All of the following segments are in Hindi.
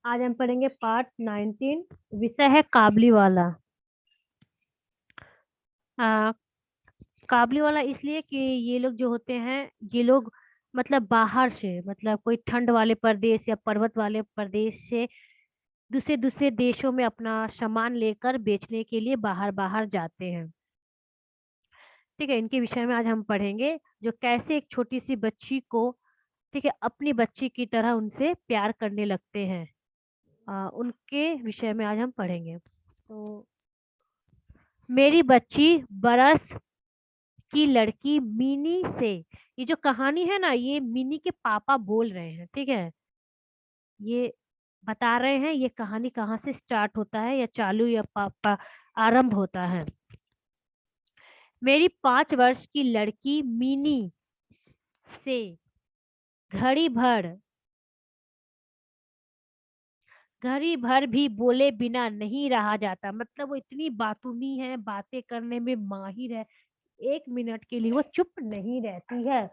आज हम पढ़ेंगे पार्ट 19। विषय है काबलीवाला। आ, काबलीवाला इसलिए कि ये लोग जो होते हैं, ये लोग मतलब बाहर से, मतलब कोई ठंड वाले प्रदेश या पर्वत वाले प्रदेश से दूसरे दूसरे देशों में अपना सामान लेकर बेचने के लिए बाहर बाहर जाते हैं। ठीक है, इनके विषय में आज हम पढ़ेंगे, जो कैसे एक छोटी सी बच्ची को, ठीक है, अपनी बच्ची की तरह उनसे प्यार करने लगते हैं। उनके विषय में आज हम पढ़ेंगे। तो मेरी बच्ची बरस की लड़की मिनी से, ये जो कहानी है ना, ये मिनी के पापा बोल रहे हैं। ठीक है, ये बता रहे हैं ये कहानी कहाँ से स्टार्ट होता है, या चालू या पापा आरंभ होता है। मेरी 5 वर्ष की लड़की मिनी से घड़ी भर घड़ी भर भी बोले बिना नहीं रहा जाता। मतलब वो इतनी बातूनी है, बातें करने में माहिर है, 1 मिनट के लिए वो चुप नहीं रहती है।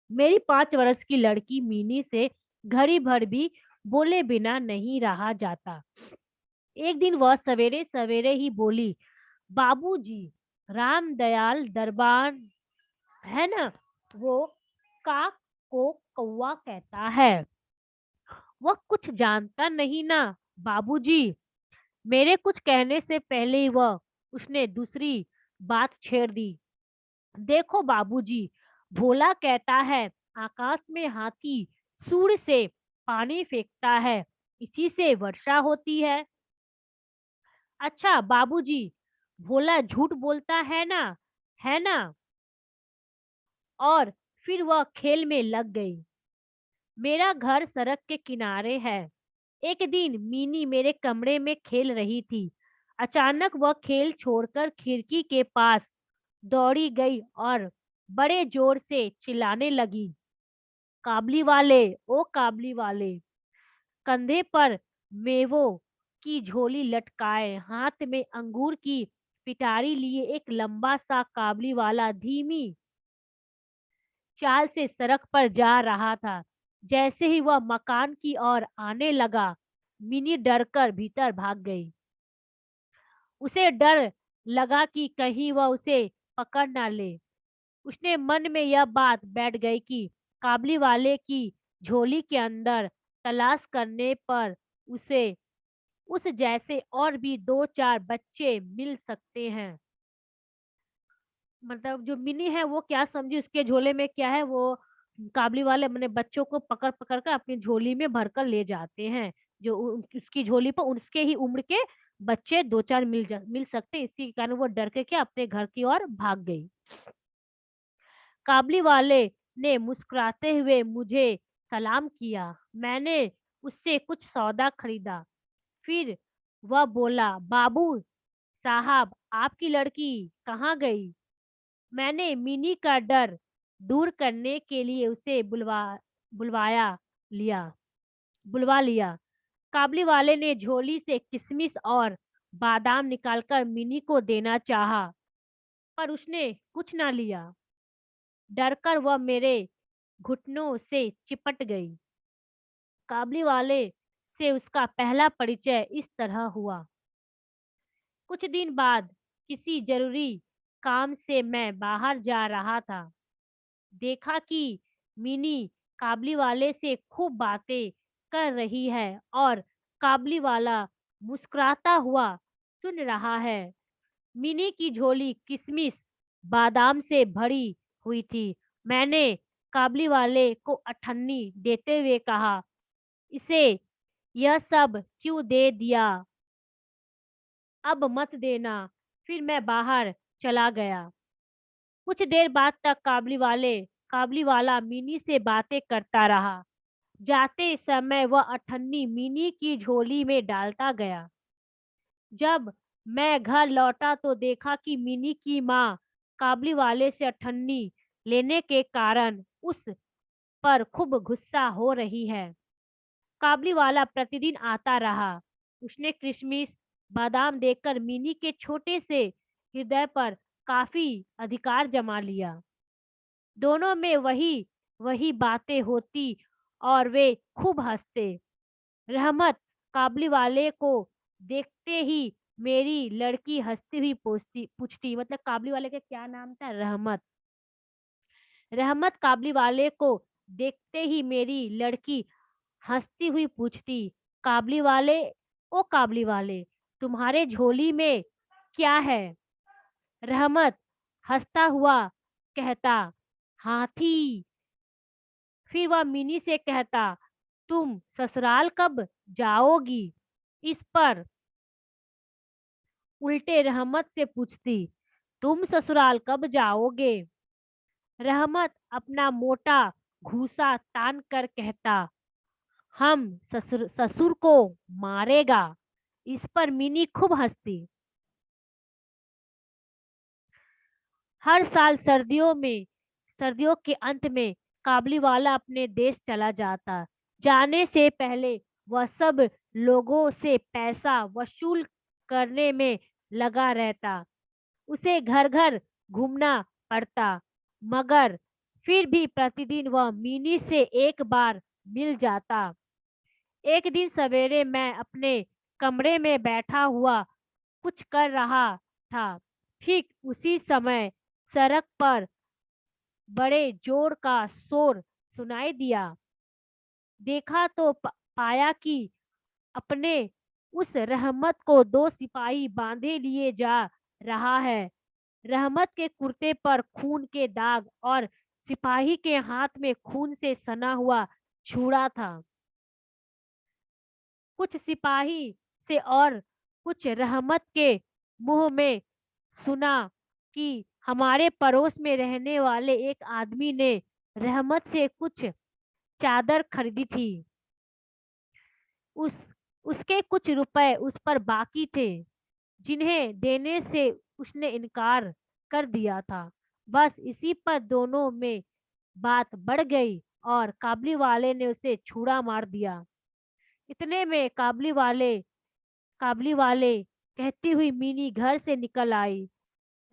मेरी 5 वर्ष की लड़की मिनी से घड़ी भर भी बोले बिना नहीं रहा जाता। एक दिन वह सवेरे सवेरे ही बोली, बाबूजी, राम दयाल दरबार है ना, वो काक को कौवा कहता है। वह कुछ जानता नहीं ना बाबूजी। मेरे कुछ कहने से पहले ही वह उसने दूसरी बात छेड़ दी। देखो बाबूजी, भोला कहता है आकाश में हाथी सूर्य से पानी फेंकता है, इसी से वर्षा होती है। अच्छा बाबूजी, भोला झूठ बोलता है ना, है ना। और फिर वह खेल में लग गई। मेरा घर सड़क के किनारे है। एक दिन मीनी मेरे कमरे में खेल रही थी। अचानक वह खेल छोड़कर खिड़की के पास दौड़ी गई और बड़े जोर से चिल्लाने लगी, काबली वाले, ओ काबली वाले। कंधे पर मेवों की झोली लटकाए, हाथ में अंगूर की पिटारी लिए एक लंबा सा काबली वाला धीमी चाल से सड़क पर जा रहा था। जैसे ही वह मकान की ओर आने लगा, मिनी डरकर भीतर भाग गई। उसे डर लगा कि कहीं वह उसे पकड़ ना ले। उसने मन में यह बात बैठ गई कि काबली वाले की झोली के अंदर तलाश करने पर उसे उस जैसे और भी 2-4 बच्चे मिल सकते हैं। मतलब जो मिनी है वो क्या समझी, उसके झोले में क्या है, वो काबली वाले अपने बच्चों को पकड़ पकड़ कर अपनी झोली में भरकर ले जाते हैं। जो उसकी झोली पर उसके ही उम्र के बच्चे 2-4 मिल सकते हैं। इसी के कारण वो डर के क्या अपने घर की ओर भाग गई। काबली वाले ने मुस्कुराते हुए मुझे सलाम किया। मैंने उससे कुछ सौदा खरीदा। फिर वह बोला, बाबू साहब, आपकी लड़की कहाँ गई। मैंने मिनी का डर दूर करने के लिए उसे बुलवाया लिया बुलवा लिया। काबली वाले ने झोली से किशमिश और बादाम निकालकर मिनी को देना चाहा, पर उसने कुछ ना लिया। डरकर वह मेरे घुटनों से चिपट गई। काबली वाले से उसका पहला परिचय इस तरह हुआ। कुछ दिन बाद किसी जरूरी काम से मैं बाहर जा रहा था। देखा कि मिनी काबली वाले से खूब बातें कर रही है और काबली वाला मुस्कुराता हुआ सुन रहा है। मिनी की झोली किशमिश बादाम से भरी हुई थी। मैंने काबली वाले को अठन्नी देते हुए कहा, इसे यह सब क्यों दे दिया, अब मत देना। फिर मैं बाहर चला गया। कुछ देर बाद तक काबली वाला मिनी से बातें करता रहा। जाते समय वह अठन्नी मिनी की झोली में डालता गया। जब मैं घर लौटा तो देखा कि मिनी की माँ काबली वाले से अठन्नी लेने के कारण उस पर खूब गुस्सा हो रही है। काबली वाला प्रतिदिन आता रहा। उसने किशमिश बादाम देकर मिनी के छोटे से हृदय पर काफी अधिकार जमा लिया। दोनों में वही वही बातें होती और वे खूब हंसते। रहमत काबली वाले को देखते ही मेरी लड़की हंसती हुई पूछती, मतलब काबली वाले का क्या नाम था? रहमत। रहमत काबली वाले को देखते ही मेरी लड़की हंसती हुई पूछती, काबली वाले, ओ काबली वाले, तुम्हारे झोली में क्या है? रहमत हंसता हुआ कहता, हाथी। फिर वह मिनी से कहता, तुम ससुराल कब जाओगी? इस पर उल्टे रहमत से पूछती, तुम ससुराल कब जाओगे? रहमत अपना मोटा घूंसा तान कर कहता, हम ससुर ससुर को मारेगा। इस पर मिनी खूब हंसती। हर साल सर्दियों के अंत में काबली वाला अपने देश चला जाता। जाने से पहले वह सब लोगों से पैसा वसूल करने में लगा रहता। उसे घर घर घूमना पड़ता, मगर फिर भी प्रतिदिन वह मिनी से एक बार मिल जाता। एक दिन सवेरे मैं अपने कमरे में बैठा हुआ कुछ कर रहा था। ठीक उसी समय सड़क पर बड़े जोर का शोर सुनाई दिया। देखा तो पाया कि अपने उस रहमत को दो सिपाही बांधे लिए जा रहा है। रहमत के कुर्ते पर खून के दाग और सिपाही के हाथ में खून से सना हुआ छुरा था। कुछ सिपाही से और कुछ रहमत के मुंह में सुना कि हमारे पड़ोस में रहने वाले एक आदमी ने रहमत से कुछ चादर खरीदी थी। उस उसके कुछ रुपए उस पर बाकी थे, जिन्हें देने से उसने इनकार कर दिया था। बस इसी पर दोनों में बात बढ़ गई और काबली वाले ने उसे छुरा मार दिया। इतने में काबली वाले कहती हुई मिनी घर से निकल आई।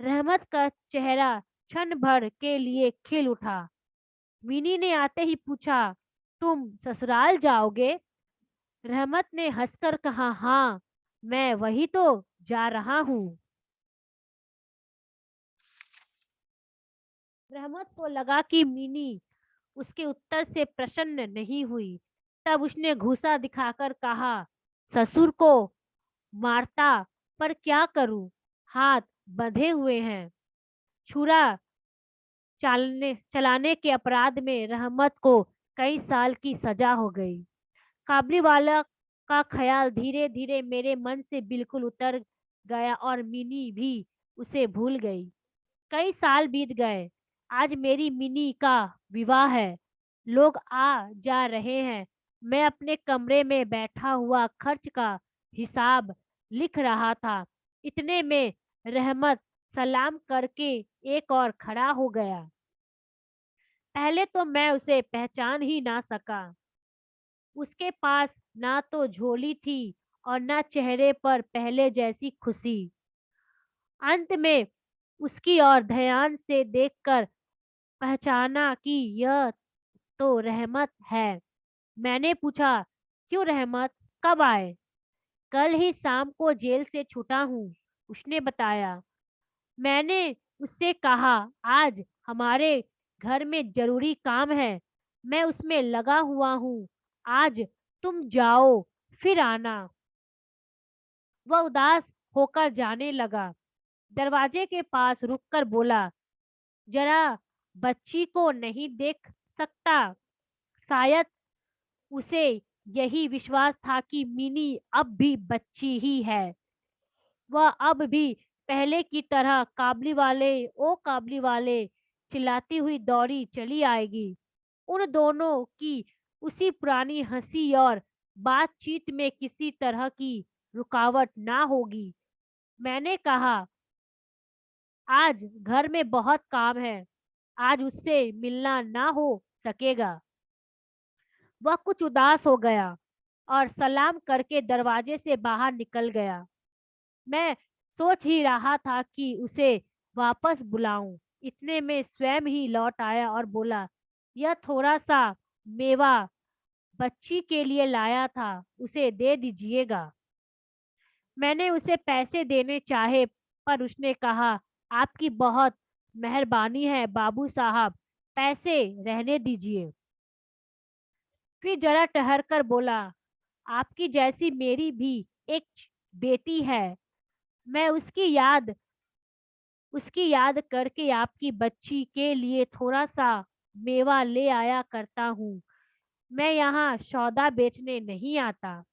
रहमत का चेहरा क्षण भर के लिए खिल उठा। मिनी ने आते ही पूछा, तुम ससुराल जाओगे? रहमत ने हंसकर कहा, हाँ, मैं वही तो जा रहा हूँ। रहमत को लगा कि मिनी उसके उत्तर से प्रसन्न नहीं हुई। तब उसने घूंसा दिखाकर कहा, ससुर को मारता, पर क्या करूं, हाथ बंधे हुए हैं। छुरा चलाने के अपराध में रहमत को कई साल की सजा हो गई। काबली वाला का ख्याल धीरे धीरे मेरे मन से बिल्कुल उतर गया और मिनी भी उसे भूल गई। कई साल बीत गए। आज मेरी मिनी का विवाह है। लोग आ जा रहे हैं। मैं अपने कमरे में बैठा हुआ खर्च का हिसाब लिख रहा था। इतने में रहमत सलाम करके एक और खड़ा हो गया। पहले तो मैं उसे पहचान ही ना सका। उसके पास ना तो झोली थी और ना चेहरे पर पहले जैसी खुशी। अंत में उसकी ओर ध्यान से देखकर पहचाना कि यह तो रहमत है। मैंने पूछा, क्यों रहमत, कब आए? कल ही शाम को जेल से छूटा हूँ, उसने बताया। मैंने उससे कहा, आज हमारे घर में जरूरी काम है, मैं उसमें लगा हुआ हूँ। आज तुम जाओ, फिर आना। वह उदास होकर जाने लगा। दरवाजे के पास रुककर बोला, जरा बच्ची को नहीं देख सकता? शायद उसे यही विश्वास था कि मिनी अब भी बच्ची ही है। वह अब भी पहले की तरह काबली वाले, ओ काबली वाले चिल्लाती हुई दौड़ी चली आएगी। उन दोनों की उसी पुरानी हंसी और बातचीत में किसी तरह की रुकावट ना होगी। मैंने कहा, आज घर में बहुत काम है, आज उससे मिलना ना हो सकेगा। वह कुछ उदास हो गया और सलाम करके दरवाजे से बाहर निकल गया। मैं सोच ही रहा था कि उसे वापस बुलाऊं। इतने में स्वयं ही लौट आया और बोला, यह थोड़ा सा मेवा बच्ची के लिए लाया था, उसे दे दीजिएगा। मैंने उसे पैसे देने चाहे, पर उसने कहा, आपकी बहुत मेहरबानी है बाबू साहब, पैसे रहने दीजिए। फिर जरा ठहर कर बोला, आपकी जैसी मेरी भी एक बेटी है। मैं उसकी याद करके आपकी बच्ची के लिए थोड़ा सा मेवा ले आया करता हूँ। मैं यहाँ सौदा बेचने नहीं आता।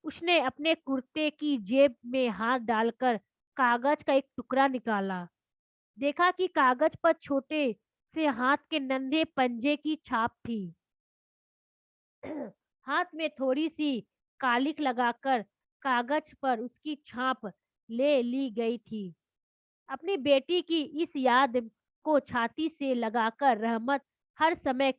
उसने अपने कुर्ते की जेब में हाथ डालकर कागज का एक टुकड़ा निकाला। देखा कि कागज पर छोटे से हाथ के नन्हे पंजे की छाप थी। हाथ में थोड़ी सी कालिक लगाकर कागज पर उसकी छाप ले ली गई थी। अपनी बेटी की इस याद को छाती से लगाकर रहमत हर समय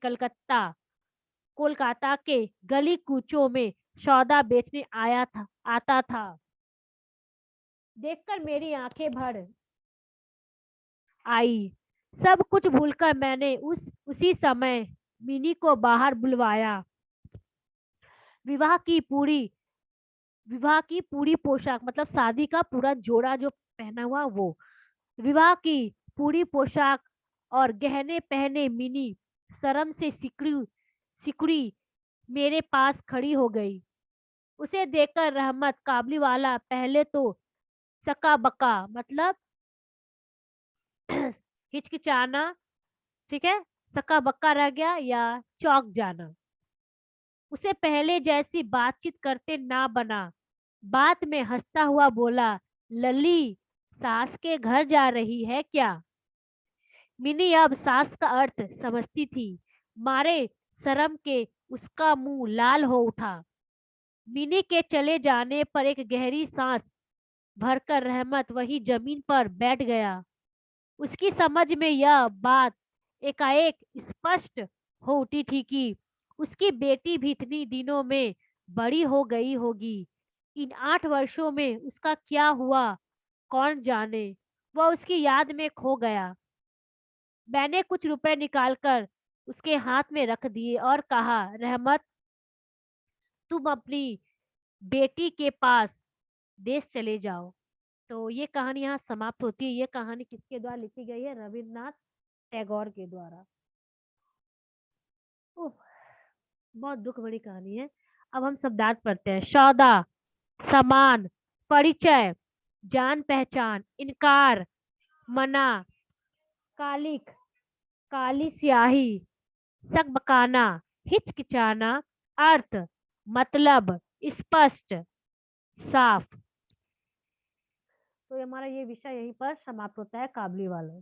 कोलकाता के गली कूचों में सौदा बेचने आता था। देखकर मेरी आंखें भर आई। सब कुछ भूलकर मैंने उसी समय मिनी को बाहर बुलवाया। विवाह की पूरी विवाह की पूरी पोशाक, मतलब शादी का पूरा जोड़ा जो पहना हुआ वो, विवाह की पूरी पोशाक और गहने पहने मिनी शर्म से सिकुड़ी सिकुड़ी मेरे पास खड़ी हो गई। उसे देखकर रहमत काबली वाला पहले तो सका बका, मतलब हिचकिचाना, ठीक है, सका बक्का रह गया या चौंक जाना। उसे पहले जैसी बातचीत करते ना बना। बात में हंसता हुआ बोला, लली, सास के घर जा रही है क्या? मिनी अब सास का अर्थ समझती थी। मारे शर्म के उसका मुंह लाल हो उठा। मिनी के चले जाने पर एक गहरी सांस भरकर रहमत वही जमीन पर बैठ गया। उसकी समझ में यह बात एकाएक स्पष्ट हो उठी थी कि उसकी बेटी भी इतनी दिनों में बड़ी हो गई होगी। इन 8 वर्षों में उसका क्या हुआ कौन जाने। वह उसकी याद में खो गया। मैंने कुछ रुपए निकालकर उसके हाथ में रख दिए और कहा, रहमत, तुम अपनी बेटी के पास देश चले जाओ। तो ये कहानी यहाँ समाप्त होती है। ये कहानी किसके द्वारा लिखी गई है? रविन्द्रनाथ टैगोर के द्वारा। उफ, बहुत दुख भरी कहानी है। अब हम शब्दार्थ पढ़ते हैं। सौदा, समान, परिचय, जान पहचान, इनकार, मना, कालिक, काली स्याही, सकबकाना, हिचकिचाना, अर्थ, मतलब, स्पष्ट, साफ। तो हमारा ये विषय यहीं पर समाप्त होता है, काबली वाला।